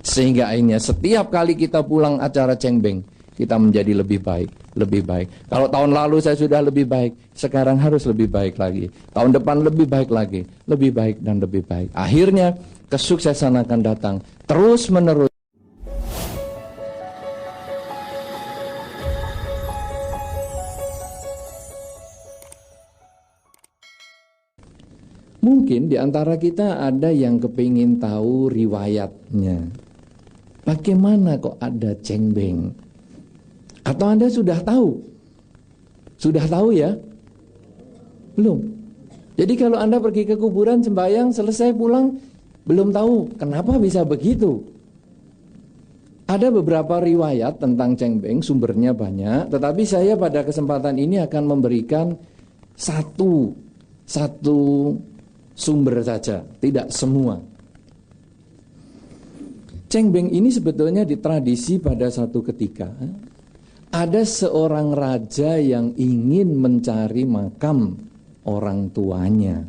Sehingga akhirnya setiap kali kita pulang acara cengbeng, kita menjadi lebih baik, lebih baik. Kalau tahun lalu saya sudah lebih baik, sekarang harus lebih baik lagi. Tahun depan lebih baik lagi, lebih baik dan lebih baik. Akhirnya kesuksesan akan datang terus menerus. Mungkin di antara kita ada yang kepingin tahu riwayatnya. Bagaimana kok ada cengbeng? Atau Anda sudah tahu? Sudah tahu ya? Belum. Jadi kalau Anda pergi ke kuburan sembahyang, selesai pulang, belum tahu kenapa bisa begitu. Ada beberapa riwayat tentang cengbeng, sumbernya banyak. Tetapi saya pada kesempatan ini akan memberikan satu sumber saja, tidak semua. Cengbeng ini sebetulnya ditradisi pada satu ketika. Ada seorang raja yang ingin mencari makam orang tuanya.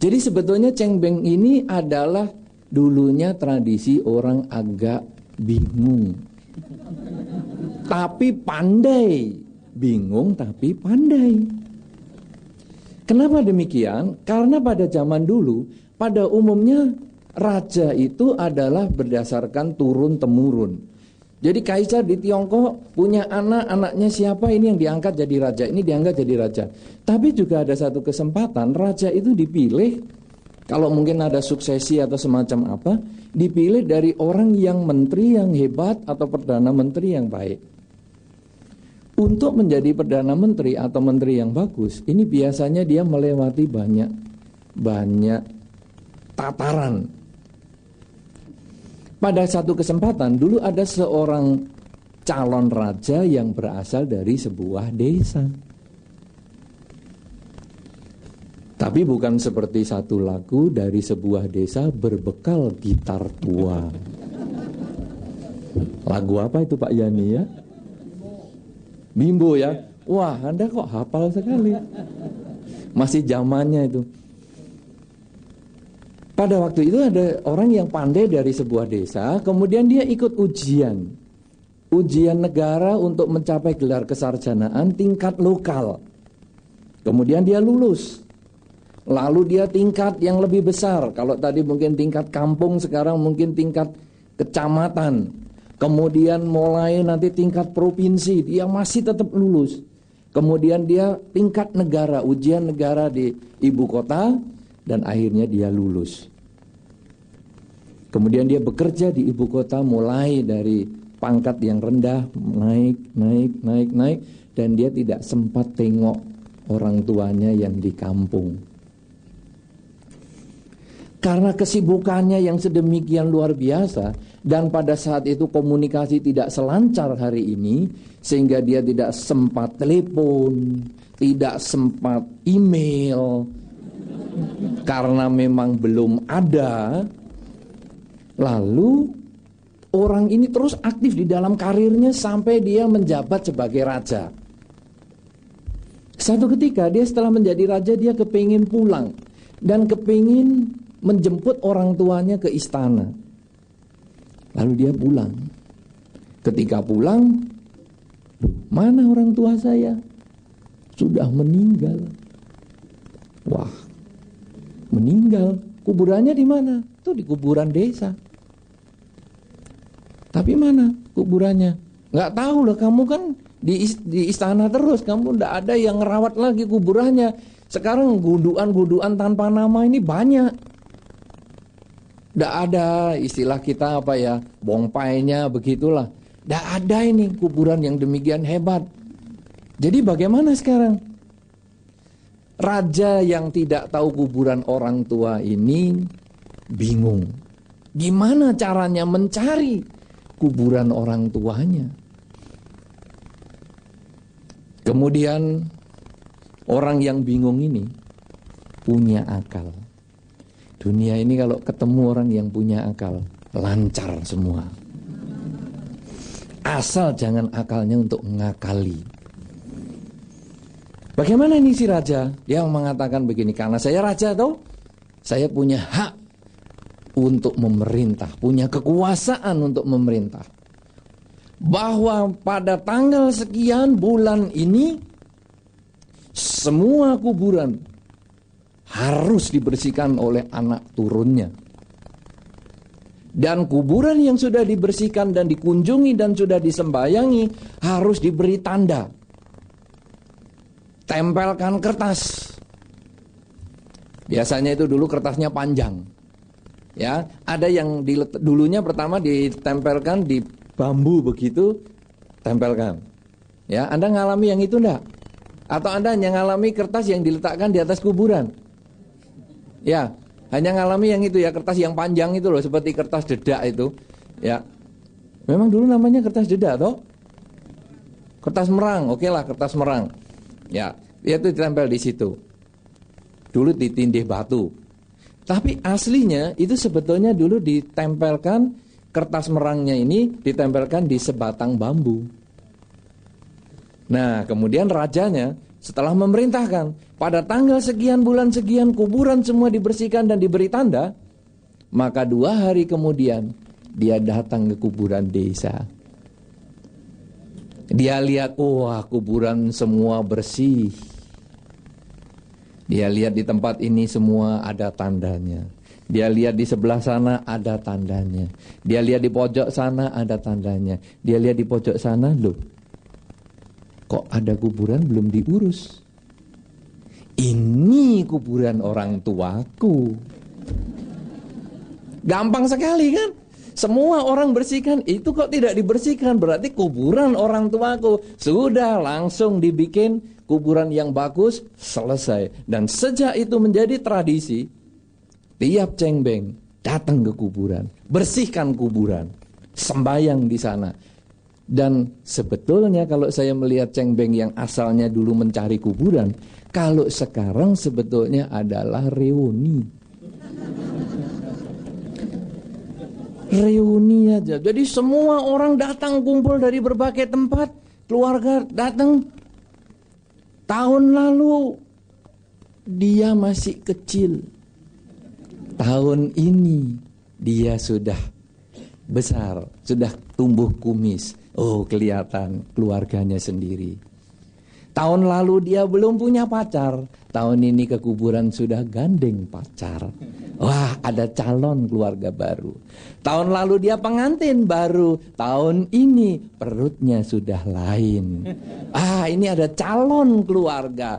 Jadi sebetulnya cengbeng ini adalah dulunya tradisi orang agak bingung. Tapi pandai. Bingung tapi pandai. Kenapa demikian? Karena pada zaman dulu, pada umumnya raja itu adalah berdasarkan turun-temurun. Jadi kaisar di Tiongkok punya anak, anaknya siapa ini yang diangkat jadi raja, ini diangkat jadi raja. Tapi juga ada satu kesempatan raja itu dipilih, kalau mungkin ada suksesi atau semacam apa, dipilih dari orang yang menteri yang hebat atau perdana menteri yang baik. Untuk menjadi perdana menteri atau menteri yang bagus, ini biasanya dia melewati banyak tataran. Pada satu kesempatan, dulu ada seorang calon raja yang berasal dari sebuah desa. Tapi bukan seperti satu lagu dari sebuah desa berbekal gitar tua. Lagu apa itu Pak Yani ya? Bimbo ya? Wah, Anda kok hafal sekali. Masih zamannya itu. Pada waktu itu ada orang yang pandai dari sebuah desa, kemudian dia ikut ujian negara untuk mencapai gelar kesarjanaan tingkat lokal. Kemudian dia lulus. Lalu dia tingkat yang lebih besar. Kalau tadi mungkin tingkat kampung, sekarang mungkin tingkat kecamatan. Kemudian mulai nanti tingkat provinsi, dia masih tetap lulus. Kemudian dia tingkat negara, ujian negara di ibu kota. Dan akhirnya dia lulus. Kemudian dia bekerja di ibu kota mulai dari pangkat yang rendah, naik. Dan dia tidak sempat tengok orang tuanya yang di kampung. Karena kesibukannya yang sedemikian luar biasa, dan pada saat itu komunikasi tidak selancar hari ini, sehingga dia tidak sempat telepon, tidak sempat email, karena memang belum ada. Lalu orang ini terus aktif di dalam karirnya sampai dia menjabat sebagai raja. Satu ketika dia setelah menjadi raja, dia kepingin pulang dan kepingin menjemput orang tuanya ke istana. Lalu dia pulang. Ketika pulang, mana orang tua saya? Sudah meninggal. Wah, meninggal. Kuburannya di mana? Itu di kuburan desa. Tapi mana kuburannya? Nggak tahu lah, kamu kan di istana terus, kamu nggak ada yang ngerawat lagi kuburannya. Sekarang gunduan-gunduan tanpa nama ini banyak. Nggak ada istilah kita apa ya, bongpainya begitulah. Nggak ada ini kuburan yang demikian hebat. Jadi bagaimana sekarang? Raja yang tidak tahu kuburan orang tua ini bingung. Gimana caranya mencari kuburan orang tuanya? Kemudian orang yang bingung ini punya akal. Dunia ini kalau ketemu orang yang punya akal, lancar semua. Asal jangan akalnya untuk ngakali. Bagaimana ini si raja? Dia mengatakan begini, karena saya raja toh, saya punya hak untuk memerintah, punya kekuasaan untuk memerintah. Bahwa pada tanggal sekian bulan ini semua kuburan harus dibersihkan oleh anak turunnya. Dan kuburan yang sudah dibersihkan dan dikunjungi dan sudah disembayangi harus diberi tanda. Tempelkan kertas. Biasanya itu dulu kertasnya panjang. Ya, ada yang dulunya pertama ditempelkan di bambu begitu, tempelkan. Ya, Anda ngalami yang itu enggak? Atau Anda hanya ngalami kertas yang diletakkan di atas kuburan? Ya, hanya ngalami yang itu ya, kertas yang panjang itu loh, seperti kertas dedak itu. Ya, memang dulu namanya kertas dedak toh? Kertas merang, oke lah kertas merang. Ya, itu ditempel di situ. Dulu ditindih batu. Tapi aslinya itu sebetulnya dulu ditempelkan, kertas merangnya ini ditempelkan di sebatang bambu. Nah, kemudian rajanya setelah memerintahkan pada tanggal sekian bulan sekian kuburan semua dibersihkan dan diberi tanda, maka 2 hari kemudian dia datang ke kuburan desa. Dia lihat, wah kuburan semua bersih. Dia lihat di tempat ini semua ada tandanya. Dia lihat di sebelah sana ada tandanya. Dia lihat di pojok sana ada tandanya. Dia lihat di pojok sana, loh, kok ada kuburan belum diurus? Ini kuburan orang tuaku. Gampang sekali kan? Semua orang bersihkan, itu kok tidak dibersihkan? Berarti kuburan orang tuaku. Sudah langsung dibikin kuburan yang bagus, selesai. Dan sejak itu menjadi tradisi, tiap cengbeng datang ke kuburan, bersihkan kuburan, sembayang di sana. Dan sebetulnya kalau saya melihat cengbeng yang asalnya dulu mencari kuburan, kalau sekarang sebetulnya adalah reuni. Reuni aja. Jadi semua orang datang kumpul dari berbagai tempat, keluarga datang. Tahun lalu dia masih kecil. Tahun ini dia sudah besar, sudah tumbuh kumis. Oh, kelihatan keluarganya sendiri. Tahun lalu dia belum punya pacar. Tahun ini ke kuburan sudah gandeng pacar. Wah, ada calon keluarga baru. Tahun lalu dia pengantin baru. Tahun ini perutnya sudah lain. Ah, ini ada calon keluarga.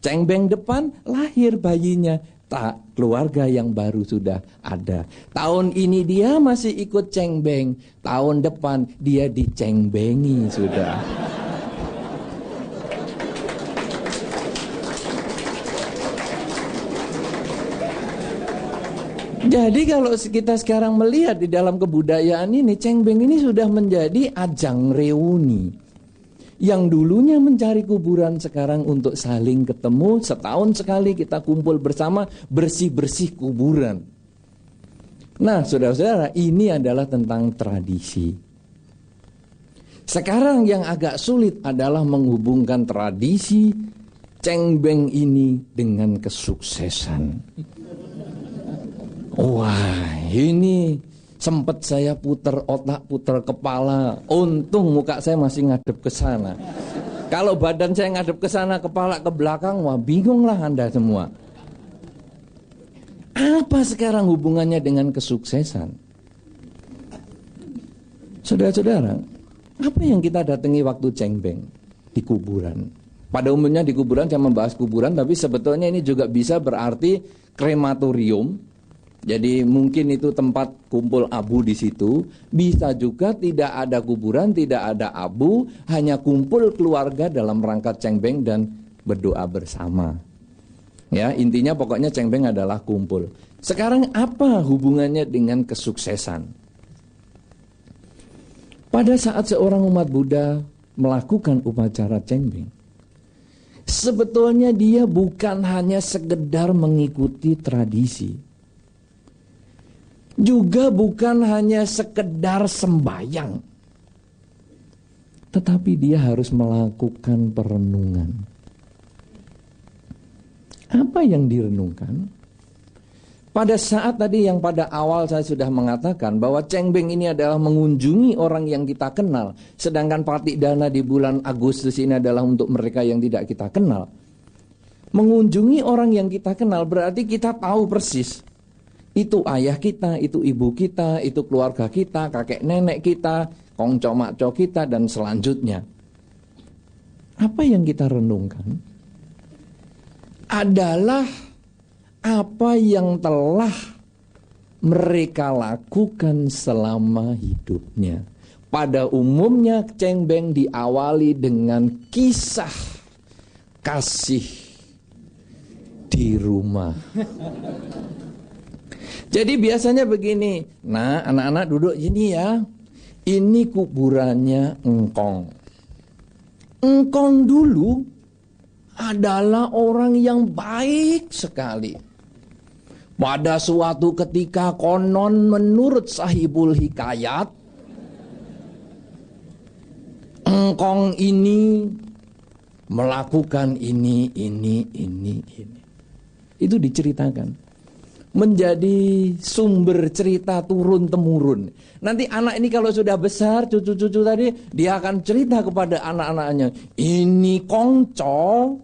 Cengbeng depan lahir bayinya. Tak, keluarga yang baru sudah ada. Tahun ini dia masih ikut cengbeng. Tahun depan dia dicengbengi sudah. Jadi kalau kita sekarang melihat di dalam kebudayaan ini, cengbeng ini sudah menjadi ajang reuni. Yang dulunya mencari kuburan, sekarang untuk saling ketemu, setahun sekali kita kumpul bersama, bersih-bersih kuburan. Nah, saudara-saudara, ini adalah tentang tradisi. Sekarang yang agak sulit adalah menghubungkan tradisi cengbeng ini dengan kesuksesan. Wah, ini sempat saya puter otak, puter kepala. Untung muka saya masih ngadep ke sana. Kalau badan saya ngadep ke sana, kepala ke belakang, wah bingunglah Anda semua. Apa sekarang hubungannya dengan kesuksesan? Saudara-saudara, apa yang kita datangi waktu cengbeng? Di kuburan. Pada umumnya di kuburan saya membahas kuburan, tapi sebetulnya ini juga bisa berarti krematorium. Jadi mungkin itu tempat kumpul abu di situ. Bisa juga tidak ada kuburan, tidak ada abu, hanya kumpul keluarga dalam rangka cengbeng dan berdoa bersama. Ya, intinya pokoknya cengbeng adalah kumpul. Sekarang apa hubungannya dengan kesuksesan? Pada saat seorang umat Buddha melakukan upacara cengbeng, sebetulnya dia bukan hanya sekedar mengikuti tradisi. Juga bukan hanya sekedar sembahyang, tetapi dia harus melakukan perenungan. Apa yang direnungkan? Pada saat tadi yang pada awal saya sudah mengatakan bahwa cengbeng ini adalah mengunjungi orang yang kita kenal. Sedangkan Patik Dana di bulan Agustus ini adalah untuk mereka yang tidak kita kenal. Mengunjungi orang yang kita kenal berarti kita tahu persis. Itu ayah kita, itu ibu kita, itu keluarga kita, kakek nenek kita, kongco makco kita, dan selanjutnya. Apa yang kita renungkan adalah apa yang telah mereka lakukan selama hidupnya. Pada umumnya cengbeng diawali dengan kisah kasih di rumah. Jadi biasanya begini, nah anak-anak duduk ini ya, ini kuburannya engkong. Engkong dulu adalah orang yang baik sekali. Pada suatu ketika konon menurut Sahibul Hikayat, engkong ini melakukan ini. Itu diceritakan. Menjadi sumber cerita turun-temurun. Nanti anak ini kalau sudah besar, cucu-cucu tadi, dia akan cerita kepada anak-anaknya. Ini kongco,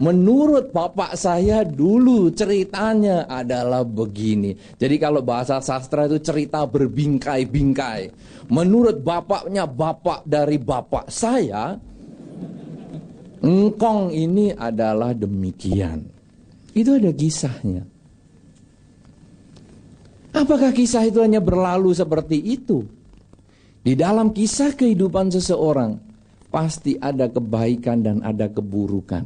menurut bapak saya dulu ceritanya adalah begini. Jadi kalau bahasa sastra itu cerita berbingkai-bingkai. Menurut bapaknya bapak dari bapak saya, engkong ini adalah demikian. Itu ada kisahnya. Apakah kisah itu hanya berlalu seperti itu? Di dalam kisah kehidupan seseorang pasti ada kebaikan dan ada keburukan.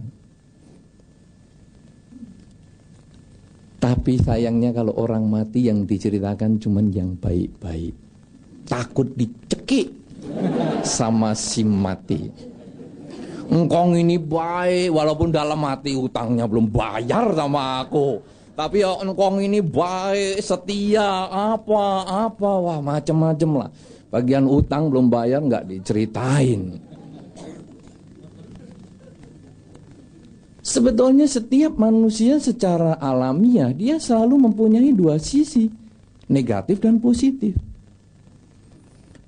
Tapi sayangnya kalau orang mati yang diceritakan cuma yang baik-baik. Takut dicekik sama si mati. Engkong ini baik walaupun dalam hati utangnya belum bayar sama aku. Tapi ya engkong ini baik, setia, apa, wah macem-macem lah. Bagian utang belum bayar nggak diceritain. Sebetulnya setiap manusia secara alamiah dia selalu mempunyai dua sisi, negatif dan positif.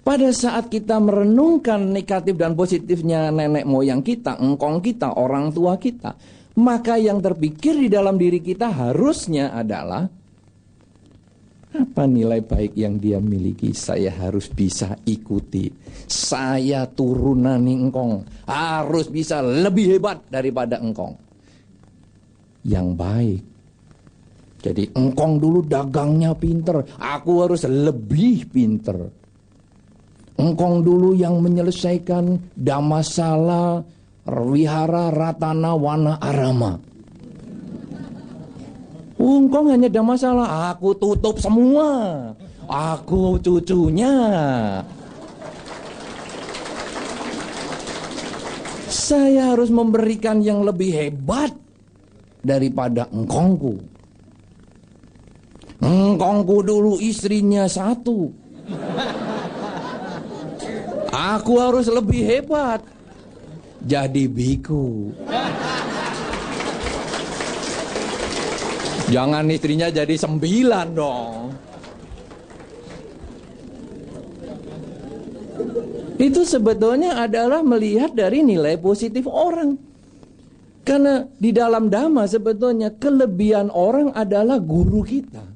Pada saat kita merenungkan negatif dan positifnya nenek moyang kita, engkong kita, orang tua kita, maka yang terpikir di dalam diri kita harusnya adalah apa nilai baik yang dia miliki, saya harus bisa ikuti. Saya turunan engkong, harus bisa lebih hebat daripada engkong. Yang baik. Jadi engkong dulu dagangnya pinter, aku harus lebih pinter. Engkong dulu yang menyelesaikan Damasala, Wihara, Ratana, Wana, Arama. Engkong hanya ada masalah, aku tutup semua. Aku cucunya. Saya harus memberikan yang lebih hebat daripada engkongku. Engkongku dulu istrinya satu. Aku harus lebih hebat. Jadi biku. Jangan istrinya jadi 9 dong. Itu sebetulnya adalah melihat dari nilai positif orang. Karena di dalam Dhamma sebetulnya kelebihan orang adalah guru kita.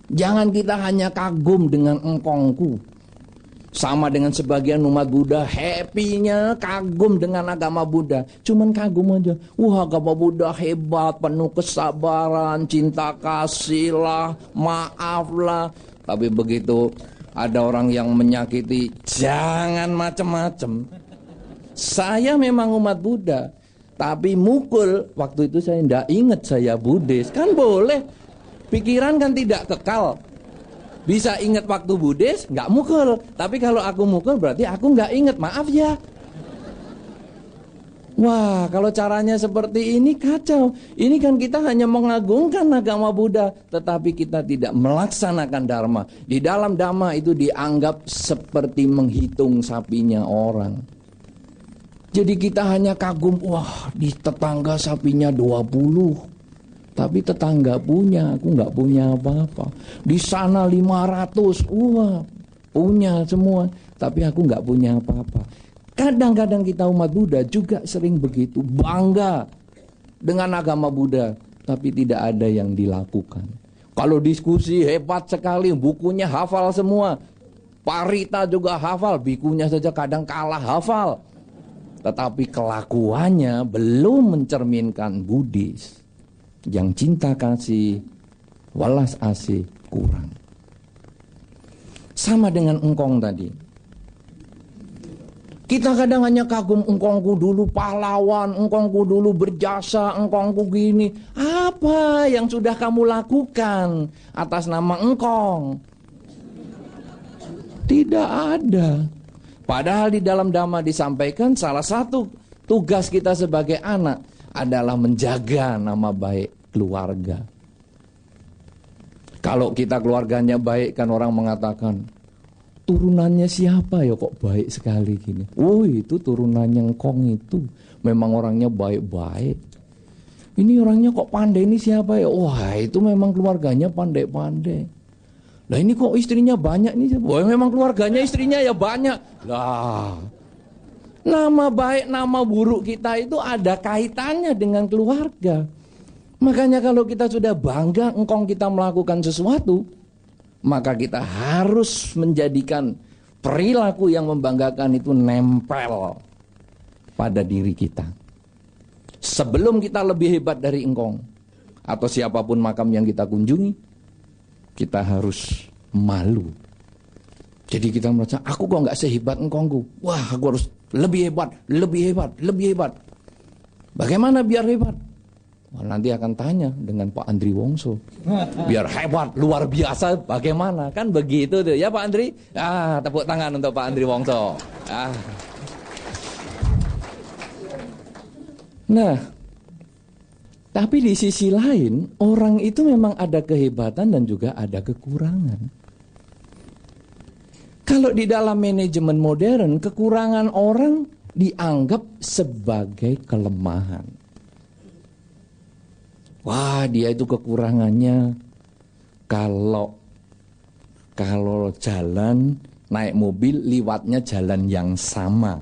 Jangan kita hanya kagum dengan engkongku. Sama dengan sebagian umat Buddha, happy-nya kagum dengan agama Buddha. Cuman kagum aja. Wah, agama Buddha hebat, penuh kesabaran, cinta kasih lah, maaf lah. Tapi begitu ada orang yang menyakiti, jangan macem-macem. Saya memang umat Buddha, tapi mukul, waktu itu saya tidak ingat saya Buddhis. Kan boleh, pikiran kan tidak kekal. Bisa ingat waktu Buddhis, nggak mukul. Tapi kalau aku mukul berarti aku nggak ingat, maaf ya. Wah, kalau caranya seperti ini kacau. Ini kan kita hanya mengagungkan agama Buddha, tetapi kita tidak melaksanakan Dharma. Di dalam Dhamma itu dianggap seperti menghitung sapinya orang. Jadi kita hanya kagum, wah di tetangga sapinya 20. Tapi tetangga punya, aku nggak punya apa-apa. Di sana 500, wah punya semua. Tapi aku nggak punya apa-apa. Kadang-kadang kita umat Buddha juga sering begitu. Bangga dengan agama Buddha. Tapi tidak ada yang dilakukan. Kalau diskusi hebat sekali, bukunya hafal semua. Parita juga hafal, bikunya saja kadang kalah hafal. Tetapi kelakuannya belum mencerminkan Buddhis. Yang cinta kasih, welas asih kurang. Sama dengan engkong tadi. Kita kadang hanya kagum, engkongku dulu pahlawan, engkongku dulu berjasa, engkongku gini. Apa yang sudah kamu lakukan atas nama engkong? Tidak ada. Padahal di dalam Dhamma disampaikan salah satu tugas kita sebagai anak adalah menjaga nama baik keluarga. Kalau kita keluarganya baik, kan orang mengatakan, turunannya siapa ya kok baik sekali gini. Oh itu turunannya engkong itu, memang orangnya baik-baik. Ini orangnya kok pandai, ini siapa ya? Wah itu memang keluarganya pandai-pandai. Lah ini kok istrinya banyak nih? Wah memang keluarganya istrinya ya banyak. Lah nama baik, nama buruk kita itu ada kaitannya dengan keluarga. Makanya kalau kita sudah bangga engkong kita melakukan sesuatu, maka kita harus menjadikan perilaku yang membanggakan itu nempel pada diri kita. Sebelum kita lebih hebat dari engkong atau siapapun makam yang kita kunjungi, kita harus malu. Jadi kita merasa, aku kok nggak sehebat engkongku. Wah, aku harus lebih hebat, lebih hebat, lebih hebat. Bagaimana biar hebat? Wah, nanti akan tanya dengan Pak Andri Wongso. Biar hebat, luar biasa, bagaimana? Kan begitu tuh, ya Pak Andri? Tepuk tangan untuk Pak Andri Wongso. Nah, tapi di sisi lain, orang itu memang ada kehebatan dan juga ada kekurangan. Kalau di dalam manajemen modern, kekurangan orang dianggap sebagai kelemahan. Wah, dia itu kekurangannya kalau jalan naik mobil liwatnya jalan yang sama.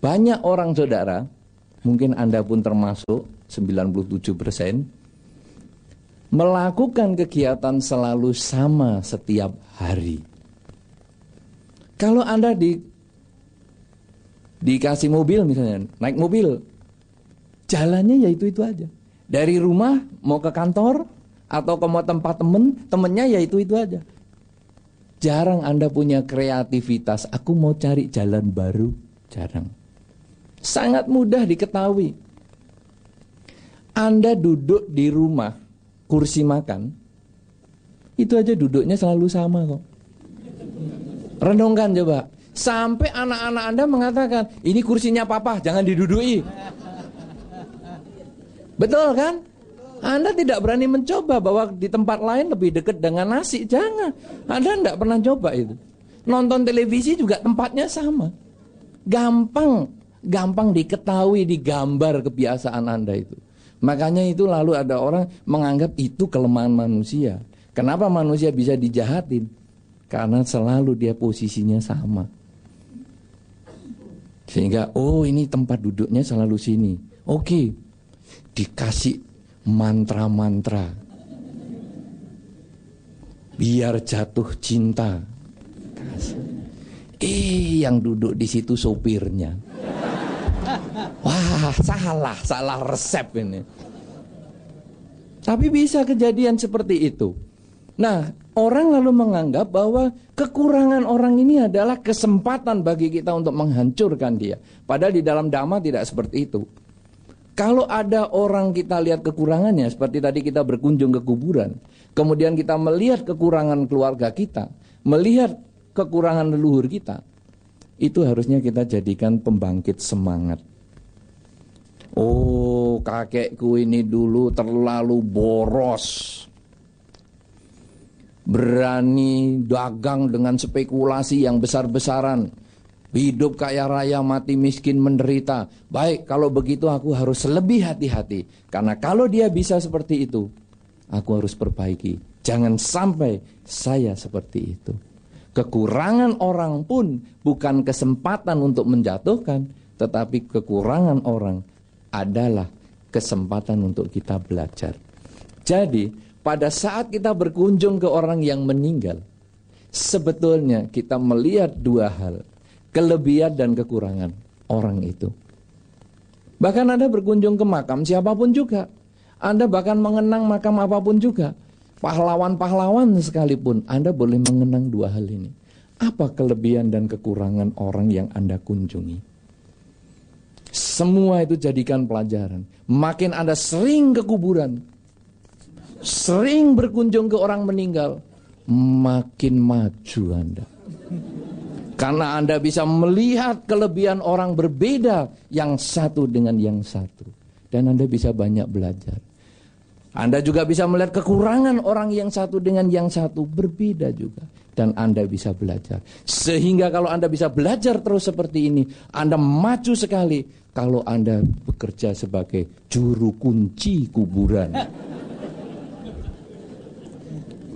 Banyak orang saudara, mungkin Anda pun termasuk 97%, melakukan kegiatan selalu sama setiap hari. Kalau Anda dikasih mobil misalnya, naik mobil, jalannya ya itu aja. Dari rumah mau ke kantor atau ke tempat temennya ya itu aja. Jarang Anda punya kreativitas, aku mau cari jalan baru, jarang. Sangat mudah diketahui. Anda duduk di rumah, kursi makan, itu aja duduknya selalu sama kok. Renungkan coba. Sampai anak-anak Anda mengatakan, ini kursinya papa, jangan diduduki. Betul kan? Anda tidak berani mencoba bahwa di tempat lain lebih dekat dengan nasi. Jangan. Anda tidak pernah coba itu. Nonton televisi juga tempatnya sama. Gampang diketahui, digambar kebiasaan Anda itu. Makanya itu lalu ada orang menganggap itu kelemahan manusia. Kenapa manusia bisa dijahatin? Karena selalu dia posisinya sama. Sehingga, oh ini tempat duduknya selalu sini. Oke. Dikasih mantra-mantra biar jatuh cinta. Yang duduk di situ sopirnya. Wah, salah resep ini. Tapi bisa kejadian seperti itu. Nah, orang lalu menganggap bahwa kekurangan orang ini adalah kesempatan bagi kita untuk menghancurkan dia. Padahal di dalam Dhamma tidak seperti itu. Kalau ada orang kita lihat kekurangannya, seperti tadi kita berkunjung ke kuburan, kemudian kita melihat kekurangan keluarga kita, melihat kekurangan leluhur kita, itu harusnya kita jadikan pembangkit semangat. Oh, kakekku ini dulu terlalu boros, berani dagang dengan spekulasi yang besar-besaran. Hidup kaya raya, mati miskin, menderita. Baik, kalau begitu aku harus lebih hati-hati. Karena kalau dia bisa seperti itu, aku harus perbaiki. Jangan sampai saya seperti itu. Kekurangan orang pun bukan kesempatan untuk menjatuhkan, tetapi kekurangan orang adalah kesempatan untuk kita belajar. Jadi, pada saat kita berkunjung ke orang yang meninggal, sebetulnya kita melihat dua hal, kelebihan dan kekurangan orang itu. Bahkan Anda berkunjung ke makam siapapun juga, Anda bahkan mengenang makam apapun juga, pahlawan-pahlawan sekalipun, Anda boleh mengenang dua hal ini. Apa kelebihan dan kekurangan orang yang Anda kunjungi? Semua itu jadikan pelajaran. Makin Anda sering ke kuburan, sering berkunjung ke orang meninggal, makin maju Anda. Karena Anda bisa melihat kelebihan orang berbeda yang satu dengan yang satu. Dan Anda bisa banyak belajar. Anda juga bisa melihat kekurangan orang yang satu dengan yang satu berbeda juga. Dan Anda bisa belajar. Sehingga kalau Anda bisa belajar terus seperti ini, Anda maju sekali kalau Anda bekerja sebagai juru kunci kuburan.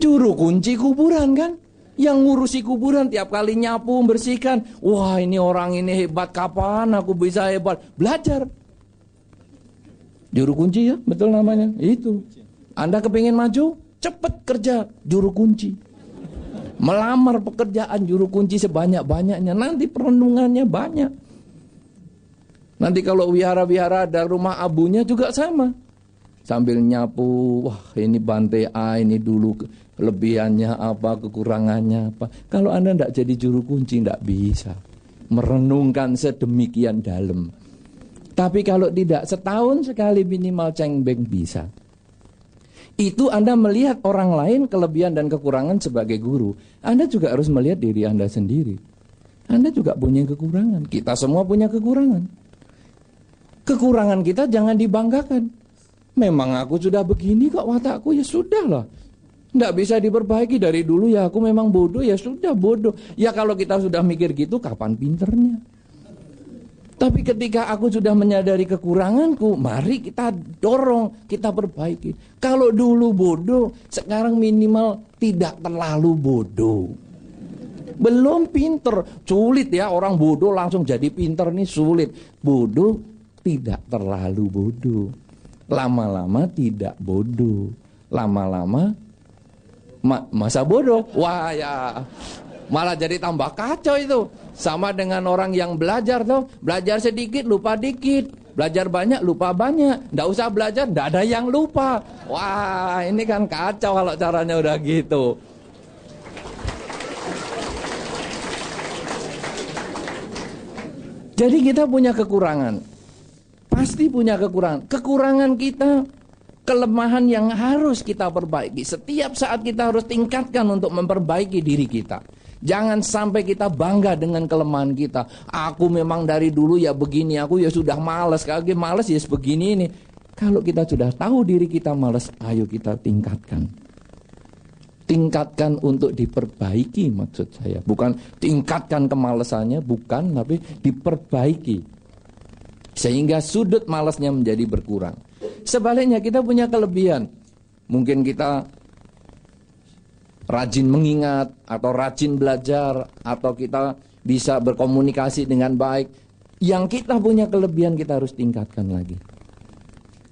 Juru kunci kuburan kan? Yang ngurusi kuburan tiap kali nyapu, bersihkan. Wah, ini orang ini hebat, kapan aku bisa hebat? Belajar. Juru kunci ya, betul namanya. Itu. Anda kepingin maju? Cepat kerja juru kunci. Melamar pekerjaan juru kunci sebanyak-banyaknya. Nanti perenungannya banyak. Nanti kalau wihara-wihara ada rumah abunya juga sama. Sambil nyapu, wah ini bantai A, ini dulu kelebihannya apa, kekurangannya apa. Kalau Anda tidak jadi juru kunci, tidak bisa merenungkan sedemikian dalam. Tapi kalau tidak, setahun sekali minimal cengbeng bisa. Itu Anda melihat orang lain kelebihan dan kekurangan sebagai guru. Anda juga harus melihat diri Anda sendiri. Anda juga punya kekurangan. Kita semua punya kekurangan. Kekurangan kita jangan dibanggakan. Memang aku sudah begini kok watakku, ya sudahlah. Tidak bisa diperbaiki dari dulu, ya aku memang bodoh, ya sudah bodoh. Ya kalau kita sudah mikir gitu, kapan pinternya? Tapi ketika aku sudah menyadari kekuranganku, mari kita dorong, kita perbaiki. Kalau dulu bodoh, sekarang minimal tidak terlalu bodoh. Belum pinter, sulit ya, orang bodoh langsung jadi pinter nih sulit. Bodoh tidak terlalu bodoh. Lama-lama tidak bodoh. Lama-lama masa bodoh. Wah ya, malah jadi tambah kacau itu. Sama dengan orang yang belajar tuh. Belajar sedikit, lupa dikit. Belajar banyak, lupa banyak. Nggak usah belajar, nggak ada yang lupa. Wah, ini kan kacau kalau caranya udah gitu. Jadi kita punya kekurangan. Pasti punya kekurangan. Kekurangan kita, kelemahan yang harus kita perbaiki. Setiap saat kita harus tingkatkan untuk memperbaiki diri kita. Jangan sampai kita bangga dengan kelemahan kita. Aku memang dari dulu ya begini, aku ya sudah malas. Kalau malas ya sebegini ini. Kalau kita sudah tahu diri kita malas, ayo kita tingkatkan. Tingkatkan untuk diperbaiki maksud saya. Bukan tingkatkan kemalasannya, bukan, tapi diperbaiki. Sehingga sudut malasnya menjadi berkurang. Sebaliknya kita punya kelebihan. Mungkin kita rajin mengingat, atau rajin belajar, atau kita bisa berkomunikasi dengan baik. Yang kita punya kelebihan kita harus tingkatkan lagi.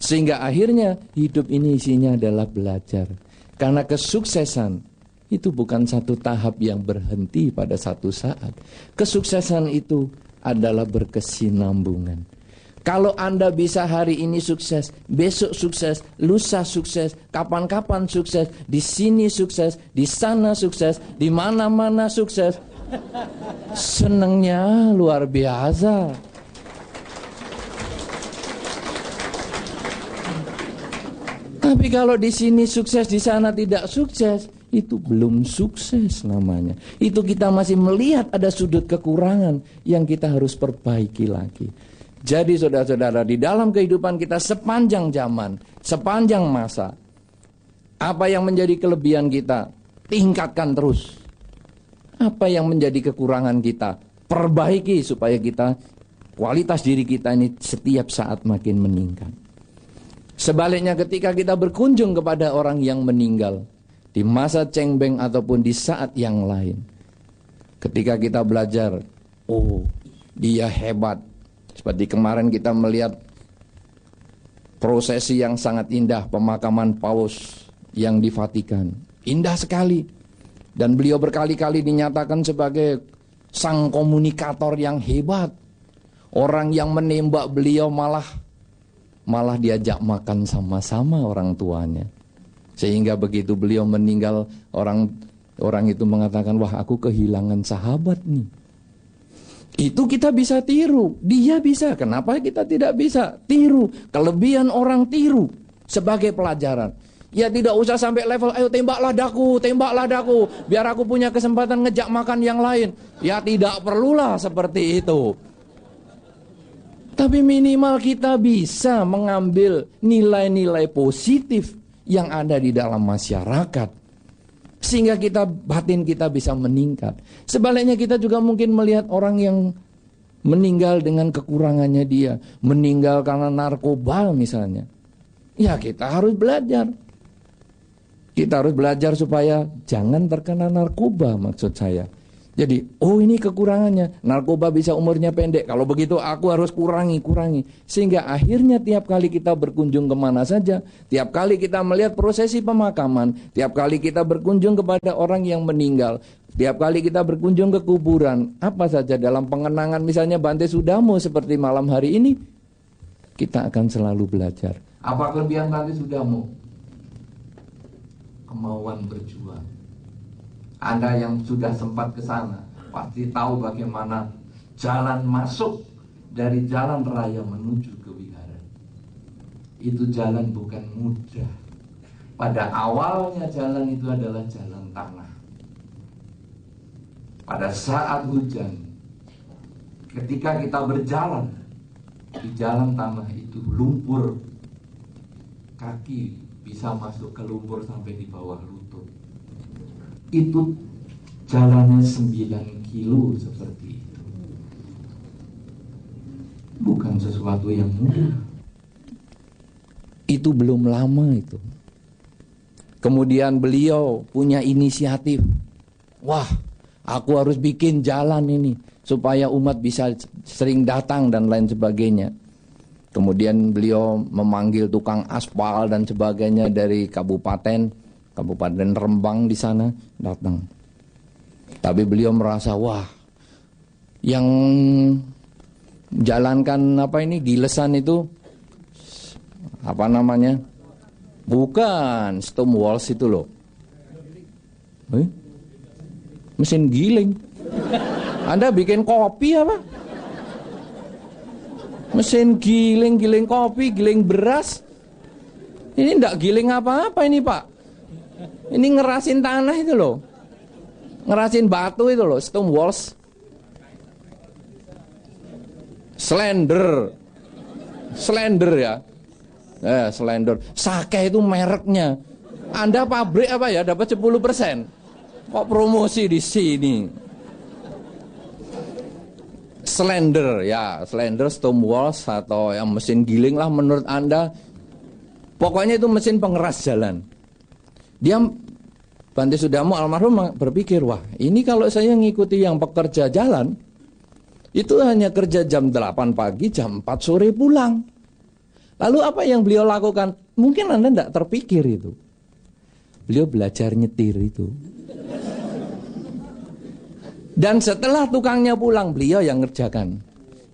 Sehingga akhirnya hidup ini isinya adalah belajar. Karena kesuksesan itu bukan satu tahap yang berhenti pada satu saat. Kesuksesan itu adalah berkesinambungan. Kalau Anda bisa hari ini sukses, besok sukses, lusa sukses, kapan-kapan sukses, di sini sukses, di sana sukses, di mana-mana sukses. Senangnya luar biasa. Tapi kalau di sini sukses, di sana tidak sukses, itu belum sukses namanya. Itu kita masih melihat ada sudut kekurangan yang kita harus perbaiki lagi. Jadi saudara-saudara, di dalam kehidupan kita sepanjang zaman, sepanjang masa, apa yang menjadi kelebihan kita, tingkatkan terus. Apa yang menjadi kekurangan kita, perbaiki supaya kita, kualitas diri kita ini setiap saat makin meningkat. Sebaliknya ketika kita berkunjung kepada orang yang meninggal di masa cengbeng ataupun di saat yang lain, ketika kita belajar, oh dia hebat. Seperti kemarin kita melihat prosesi yang sangat indah, pemakaman Paus yang di Vatikan. Indah sekali. Dan beliau berkali-kali dinyatakan sebagai sang komunikator yang hebat. Orang yang menembak beliau malah diajak makan sama-sama orang tuanya. Sehingga begitu beliau meninggal, orang itu mengatakan, wah aku kehilangan sahabat nih. Itu kita bisa tiru, dia bisa, kenapa kita tidak bisa? Tiru, kelebihan orang tiru sebagai pelajaran. Ya tidak usah sampai level, ayo tembaklah daku, biar aku punya kesempatan ngejak makan yang lain. Ya tidak perlulah seperti itu. Tapi minimal kita bisa mengambil nilai-nilai positif yang ada di dalam masyarakat. Sehingga batin kita bisa meningkat. Sebaliknya kita juga mungkin melihat orang yang meninggal dengan kekurangannya dia. Meninggal karena narkoba misalnya. Ya kita harus belajar. Kita harus belajar supaya jangan terkena narkoba maksud saya. Jadi, oh ini kekurangannya. Narkoba bisa umurnya pendek. Kalau begitu aku harus kurangi. Sehingga akhirnya tiap kali kita berkunjung kemana saja, tiap kali kita melihat prosesi pemakaman, tiap kali kita berkunjung kepada orang yang meninggal, tiap kali kita berkunjung ke kuburan, apa saja dalam pengenangan misalnya Bante Sudamo seperti malam hari ini, kita akan selalu belajar. Apa kelebihan Bante Sudamo? Kemauan berjuang. Anda yang sudah sempat ke sana pasti tahu bagaimana jalan masuk dari jalan raya menuju ke wihara. Itu jalan bukan mudah. Pada awalnya jalan itu adalah jalan tanah. Pada saat hujan, ketika kita berjalan di jalan tanah itu lumpur, kaki bisa masuk ke lumpur sampai di bawah lutut. Itu jalannya 9 kilo seperti itu. Bukan sesuatu yang mudah. Itu belum lama itu. Kemudian beliau punya inisiatif. Wah, aku harus bikin jalan ini supaya umat bisa sering datang dan lain sebagainya. Kemudian beliau memanggil tukang aspal dan sebagainya dari Kabupaten Rembang di sana datang. Tapi beliau merasa, wah, yang jalankan Gilesan itu apa namanya? Bukan stone walls itu loh. Mesin giling. Anda bikin kopi apa? Mesin giling kopi, giling beras. Ini enggak giling apa-apa ini Pak. Ini ngerasin tanah itu loh. Ngerasin batu itu loh, stone walls. Slender ya. Slender. Sake itu mereknya. Anda pabrik apa ya dapat 10%. Kok promosi di sini? Slender ya, slender stone walls atau yang mesin giling lah menurut Anda. Pokoknya itu mesin pengeras jalan. Dia Bante Sudamo almarhum berpikir, wah ini kalau saya ngikuti yang pekerja jalan, itu hanya kerja jam 8 pagi, jam 4 sore pulang. Lalu apa yang beliau lakukan? Mungkin Anda tidak terpikir itu. Beliau belajar nyetir itu. Dan setelah tukangnya pulang, beliau yang ngerjakan.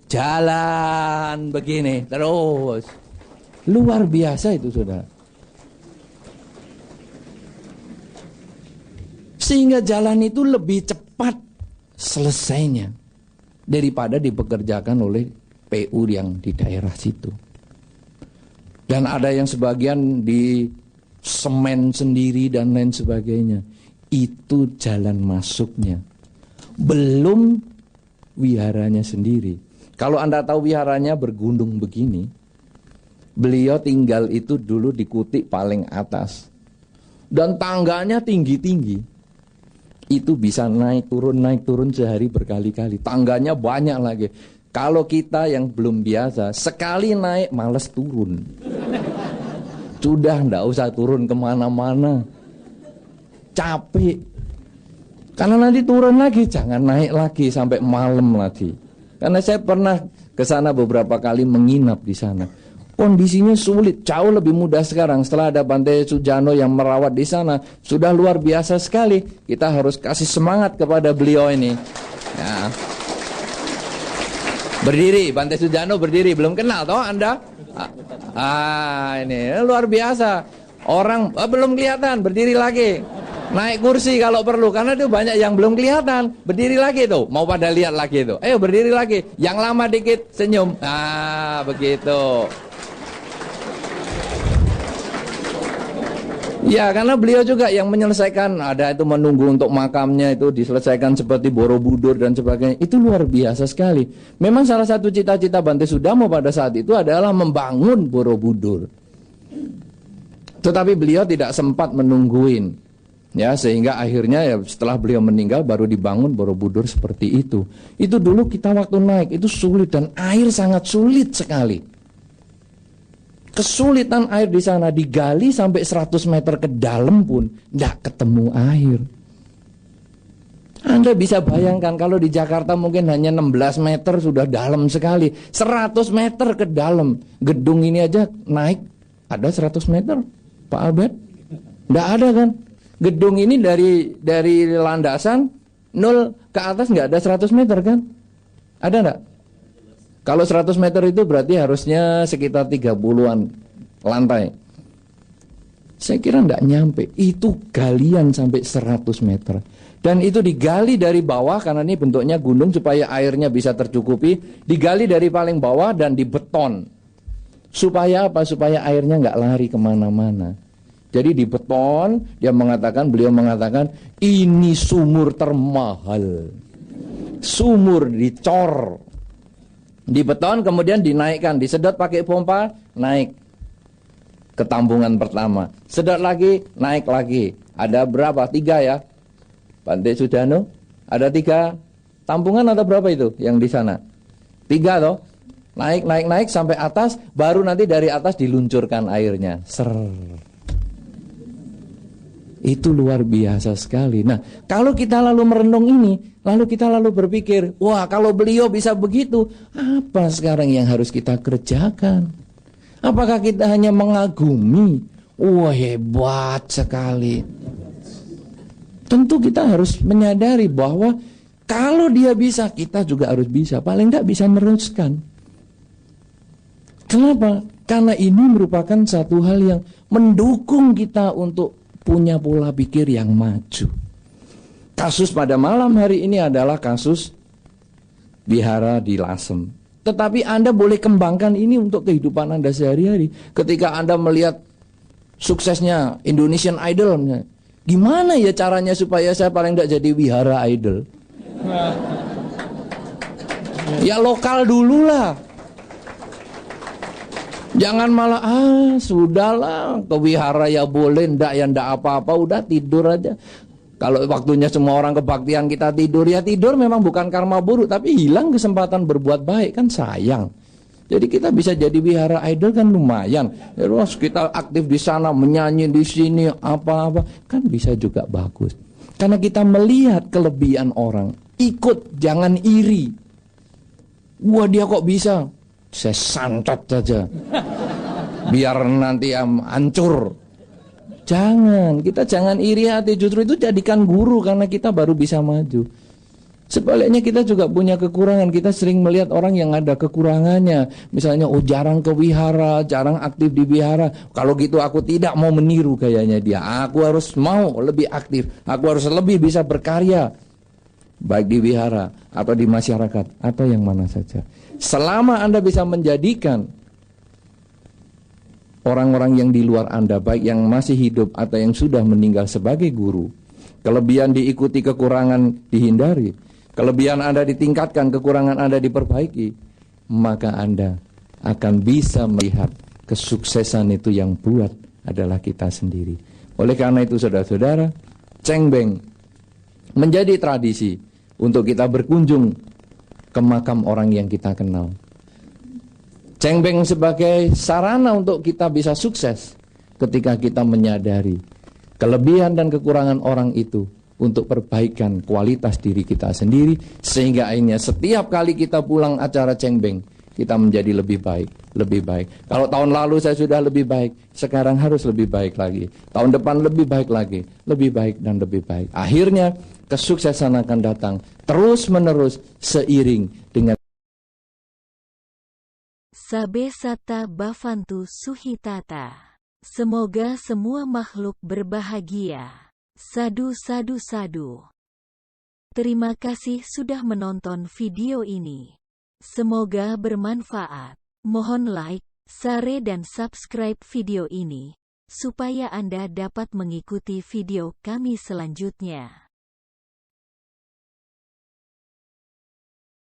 Jalan begini, terus. Luar biasa itu saudara. Sehingga jalan itu lebih cepat selesainya daripada dipekerjakan oleh PU yang di daerah situ. Dan ada yang sebagian di semen sendiri dan lain sebagainya. Itu jalan masuknya. Belum wiharanya sendiri. Kalau Anda tahu wiharanya bergundung begini, beliau tinggal itu dulu di Kutik paling atas. Dan tangganya tinggi-tinggi. itu bisa naik turun sehari berkali-kali. Tangganya banyak lagi. Kalau kita yang belum biasa, sekali naik males turun. Sudah ndak usah turun kemana-mana. Capek. Karena nanti turun lagi, jangan naik lagi sampai malam lagi. Karena saya pernah ke sana beberapa kali menginap di sana. Kondisinya sulit, jauh lebih mudah sekarang setelah ada Bante Sujano yang merawat di sana. Sudah luar biasa sekali. Kita harus kasih semangat kepada beliau ini. Ya. Berdiri, Bante Sujano berdiri. Belum kenal toh Anda? Ini luar biasa. Orang belum kelihatan, berdiri lagi. Naik kursi kalau perlu, karena itu banyak yang belum kelihatan. Berdiri lagi tuh, mau pada lihat lagi tuh. Ayo berdiri lagi. Yang lama dikit senyum. Begitu. Ya, karena beliau juga yang menyelesaikan, ada itu menunggu untuk makamnya itu diselesaikan seperti Borobudur dan sebagainya. Itu luar biasa sekali. Memang salah satu cita-cita Bante Sudamo pada saat itu adalah membangun Borobudur. Tetapi beliau tidak sempat menungguin. Ya, sehingga akhirnya ya setelah beliau meninggal baru dibangun Borobudur seperti itu. Itu dulu kita waktu naik itu sulit dan air sangat sulit sekali. Kesulitan air di sana, digali sampai 100 meter ke dalam pun tidak ketemu air. Anda bisa bayangkan kalau di Jakarta mungkin hanya 16 meter sudah dalam sekali. 100 meter ke dalam. Gedung ini aja naik ada 100 meter, Pak Albert? Tidak ada kan? Gedung ini dari landasan 0 ke atas nggak ada 100 meter kan? Ada nggak? Kalau 100 meter itu berarti harusnya sekitar 30-an lantai. Saya kira enggak nyampe. Itu galian sampai 100 meter. Dan itu digali dari bawah karena ini bentuknya gunung supaya airnya bisa tercukupi. Digali dari paling bawah dan dibeton. Supaya apa? Supaya airnya enggak lari kemana-mana. Jadi dibeton, beliau mengatakan, ini sumur termahal. Sumur dicor. Di beton kemudian dinaikkan, disedot pakai pompa, naik ke tampungan pertama. Sedot lagi, naik lagi. Ada berapa? 3 ya, Bante Sudano? Ada 3 tampungan atau berapa itu yang di sana? 3 toh. Naik sampai atas, baru nanti dari atas diluncurkan airnya. Itu luar biasa sekali. Nah, kalau kita lalu merenung ini, lalu kita lalu berpikir, wah kalau beliau bisa begitu, apa sekarang yang harus kita kerjakan? Apakah kita hanya mengagumi? Wah hebat sekali. Tentu kita harus menyadari bahwa kalau dia bisa, kita juga harus bisa. Paling tidak bisa meneruskan. Kenapa? Karena ini merupakan satu hal yang mendukung kita untuk punya pola pikir yang maju. Kasus pada malam hari ini adalah kasus Wihara di Lasem. Tetapi Anda boleh kembangkan ini untuk kehidupan Anda sehari-hari. Ketika Anda melihat suksesnya Indonesian Idol, gimana ya caranya supaya saya paling tidak jadi Wihara Idol? Ya lokal dulu lah. Jangan malah sudahlah ke wihara ya boleh, ndak ya ndak apa-apa, udah tidur aja. Kalau waktunya semua orang kebaktian kita tidur, ya tidur memang bukan karma buruk, tapi hilang kesempatan berbuat baik kan sayang. Jadi kita bisa jadi wihara idol kan lumayan. Terus kita aktif di sana, menyanyi di sini, apa-apa kan bisa juga bagus. Karena kita melihat kelebihan orang, ikut, jangan iri. Wah dia kok bisa? Saya santet saja biar nanti hancur. Kita jangan iri hati. Justru itu jadikan guru, karena kita baru bisa maju. Sebaliknya kita juga punya kekurangan. Kita sering melihat orang yang ada kekurangannya. Misalnya jarang ke wihara, jarang aktif di wihara. Kalau gitu aku tidak mau meniru gayanya dia. Aku harus mau lebih aktif. Aku harus lebih bisa berkarya, baik di wihara atau di masyarakat atau yang mana saja. Selama Anda bisa menjadikan orang-orang yang di luar Anda, baik yang masih hidup atau yang sudah meninggal, sebagai guru, kelebihan diikuti, kekurangan dihindari, kelebihan Anda ditingkatkan, kekurangan Anda diperbaiki, maka Anda akan bisa melihat kesuksesan itu yang buat adalah kita sendiri. Oleh karena itu saudara-saudara, cengbeng menjadi tradisi untuk kita berkunjung ke makam orang yang kita kenal. Cengbeng sebagai sarana untuk kita bisa sukses ketika kita menyadari kelebihan dan kekurangan orang itu untuk perbaikan kualitas diri kita sendiri, sehingga akhirnya setiap kali kita pulang acara cengbeng, kita menjadi lebih baik, lebih baik. Kalau tahun lalu saya sudah lebih baik, sekarang harus lebih baik lagi. Tahun depan lebih baik lagi, lebih baik dan lebih baik. Akhirnya kesuksesan akan datang terus-menerus seiring dengan Sabe Sata Bavantu Suhitata. Semoga semua makhluk berbahagia. Sadu sadu sadu. Terima kasih sudah menonton video ini. Semoga bermanfaat. Mohon like, share dan subscribe video ini, supaya Anda dapat mengikuti video kami selanjutnya.